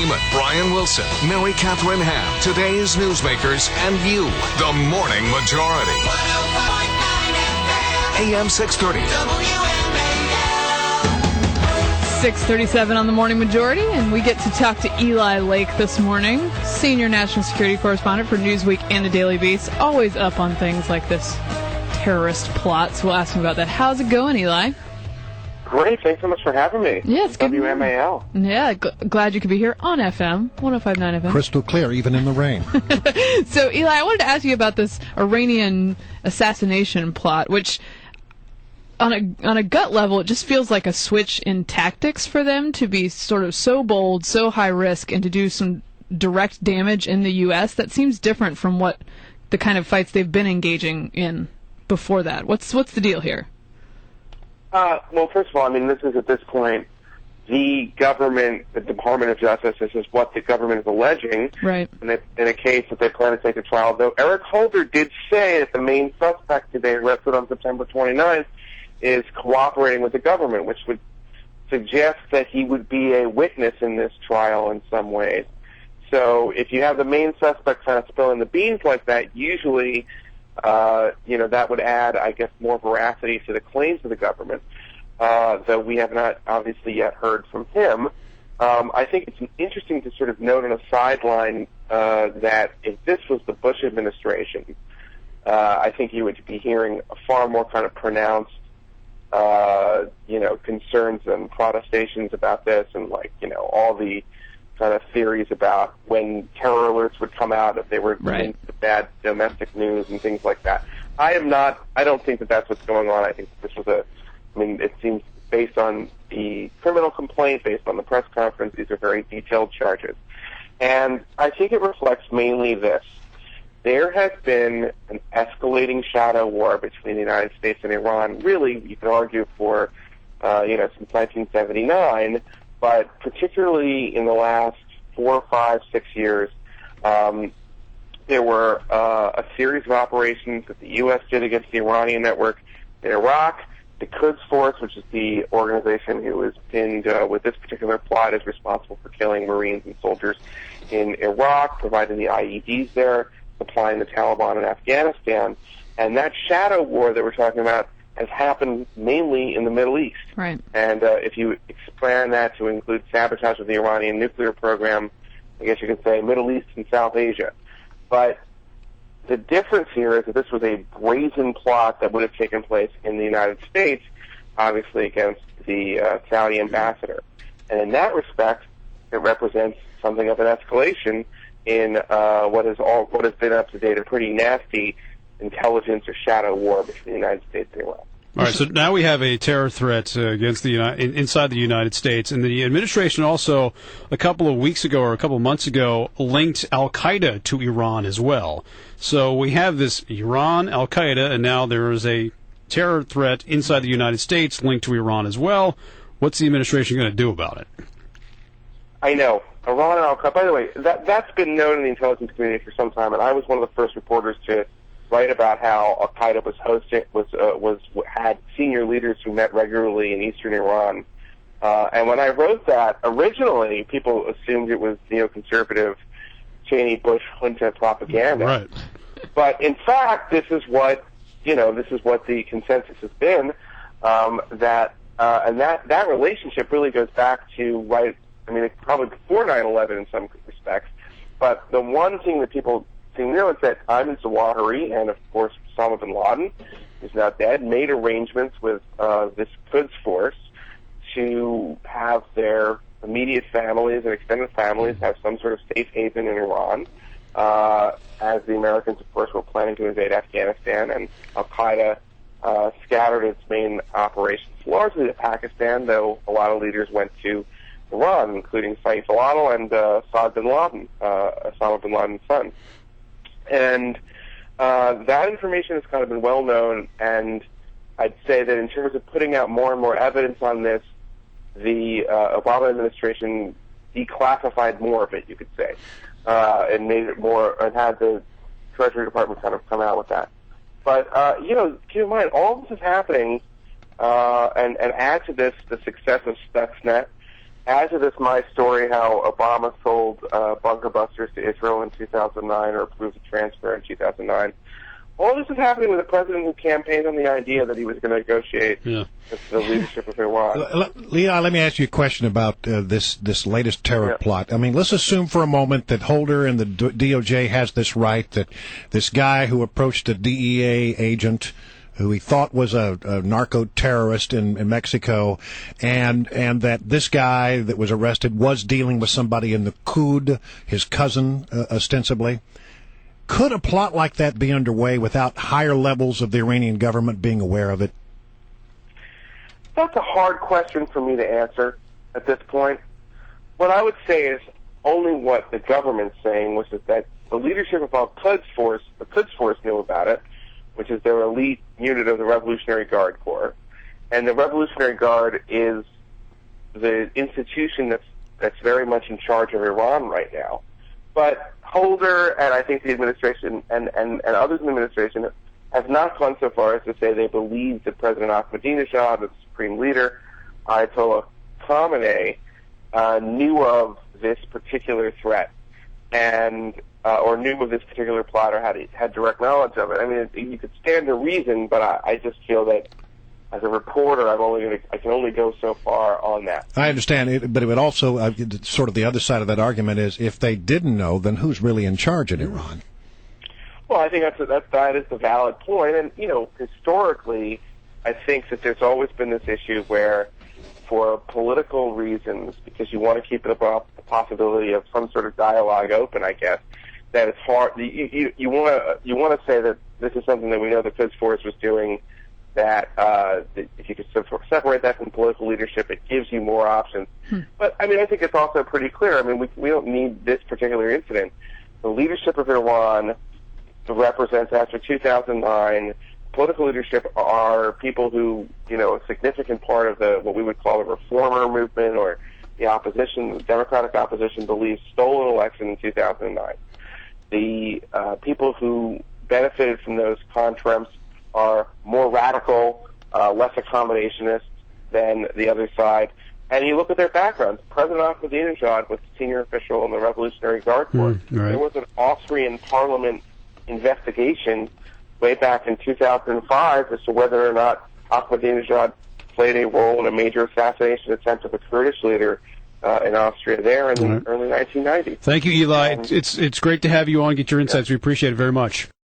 Goodman, Brian Wilson, Mary Catherine Ham, today's newsmakers, and you, the Morning Majority. 105.9 FM. AM 630. WMAL. 6:37 on the Morning Majority, and we get to talk to Eli Lake this morning, senior national security correspondent for Newsweek and the Daily Beast, always up on things like this terrorist plot. So we'll ask him about that. How's it going, Eli? Great. Thanks so much for having me. Yeah, it's good. WMAL. Yeah, glad you could be here on FM, 105.9 FM. Crystal clear, even in the rain. So, Eli, I wanted to ask you about this Iranian assassination plot, which on a gut level, it just feels like a switch in tactics for them to be sort of so bold, so high risk, and to do some direct damage in the U.S. That seems different from what the kind of fights they've been engaging in before that. What's the deal here? Well, first of all, I mean, this is at this point the government, the Department of Justice. This is what the government is alleging, right? In a case that they plan to take to trial. Though Eric Holder did say that the main suspect today, arrested on September 29th, is cooperating with the government, which would suggest that he would be a witness in this trial in some ways. So, if you have the main suspect kind of spilling the beans like that, usually that would add, I guess, more veracity to the claims of the government, though we have not obviously yet heard from him. I think it's interesting to sort of note on a sideline that if this was the Bush administration, I think you would be hearing a far more kind of pronounced, concerns and protestations about this, and all the kind of theories about when terror alerts would come out if they were linked to bad domestic news and things like that. I don't think that that's what's going on. I think this was it seems based on the criminal complaint, based on the press conference, these are very detailed charges. And I think it reflects mainly this. There has been an escalating shadow war between the United States and Iran, really, you could argue, for, since 1979, but particularly in the last 4, 5, 6 years, there were a series of operations that the U.S. did against the Iranian network in Iraq. The Quds Force, which is the organization who is pinned with this particular plot, is responsible for killing Marines and soldiers in Iraq, providing the IEDs there, supplying the Taliban in Afghanistan. And that shadow war that we're talking about has happened mainly in the Middle East. Right. And if you expand that to include sabotage of the Iranian nuclear program, I guess you could say Middle East and South Asia. But the difference here is that this was a brazen plot that would have taken place in the United States, obviously against the Saudi ambassador. And in that respect, it represents something of an escalation in what has been up to date a pretty nasty intelligence or shadow war between the United States and Iran. All right, so now we have a terror threat against inside the United States, and the administration also a couple of weeks ago or a couple of months ago linked Al-Qaeda to Iran as well. So we have this Iran, Al-Qaeda, and now there is a terror threat inside the United States linked to Iran as well. What's the administration going to do about it? I know. Iran and Al-Qaeda, by the way, that's been known in the intelligence community for some time, and I was one of the first reporters to write about how Al-Qaeda had senior leaders who met regularly in eastern Iran. And when I wrote that, originally people assumed it was neoconservative Cheney, Bush, Clinton propaganda. Right. But in fact, this is what the consensus has been, that relationship really goes back to probably before 9/11 in some respects. But the one thing that people seem to know is that Ayman Zawahiri and, of course, Osama bin Laden, who's now dead, made arrangements with this Quds Force to have their immediate families and extended families have some sort of safe haven in Iran, as the Americans, of course, were planning to invade Afghanistan, and Al-Qaeda scattered its main operations largely to Pakistan, though a lot of leaders went to Iran, including Saif al-Adil and Saad bin Laden, Osama bin Laden's son. And that information has kind of been well known, and I'd say that in terms of putting out more and more evidence on this, the Obama administration declassified more of it, you could say, and made it more, and had the Treasury Department kind of come out with that. But, keep in mind, all this is happening, and add to this the success of Stuxnet As is my story how Obama sold bunker busters to Israel in 2009 or approved the transfer in 2009. All this is happening with a president who campaigned on the idea that he was going to negotiate with the leadership of Iran. Leon, let me ask you a question about this latest terror plot. I mean, let's assume for a moment that Holder and the DOJ has this right, that this guy who approached a DEA agent who he thought was a narco-terrorist in Mexico, and that this guy that was arrested was dealing with somebody in the Qud, his cousin, ostensibly. Could a plot like that be underway without higher levels of the Iranian government being aware of it? That's a hard question for me to answer at this point. What I would say is only what the government's saying, which is that the leadership of Al-Quds Force, the Quds Force knew about it, which is their elite unit of the Revolutionary Guard Corps. And the Revolutionary Guard is the institution that's very much in charge of Iran right now. But Holder and I think the administration and others in the administration have not gone so far as to say they believe that President Ahmadinejad, the supreme leader, Ayatollah Khamenei, knew of this particular threat and or knew of this particular plot or had direct knowledge of it. I mean, you could stand to reason, but I just feel that as a reporter, I can only go so far on that. I understand it, but it would also sort of the other side of that argument is if they didn't know, then who's really in charge in Iran? Well, I think that is the valid point, and historically, I think that there's always been this issue where, for political reasons, because you want to keep the possibility of some sort of dialogue open, I guess, that it's hard. You want to say that this is something that we know the Quds Force was doing. That if you could separate that from political leadership, it gives you more options. But I mean, I think it's also pretty clear. I mean, we don't need this particular incident. The leadership of Iran represents, after 2009, political leadership are people who, a significant part of what we would call the reformer movement or the opposition, the democratic opposition, believes stole an election in 2009. The people who benefited from those contemps are more radical, less accommodationist than the other side. And you look at their backgrounds. President Ahmadinejad was a senior official in the Revolutionary Guard Corps. Right. There was an Austrian parliament investigation way back in 2005 as to whether or not Ahmadinejad played a role in a major assassination attempt of a Kurdish leader in Austria there in the early 1990s. Thank you, Eli. It's great to have you on, get your insights. We appreciate it very much.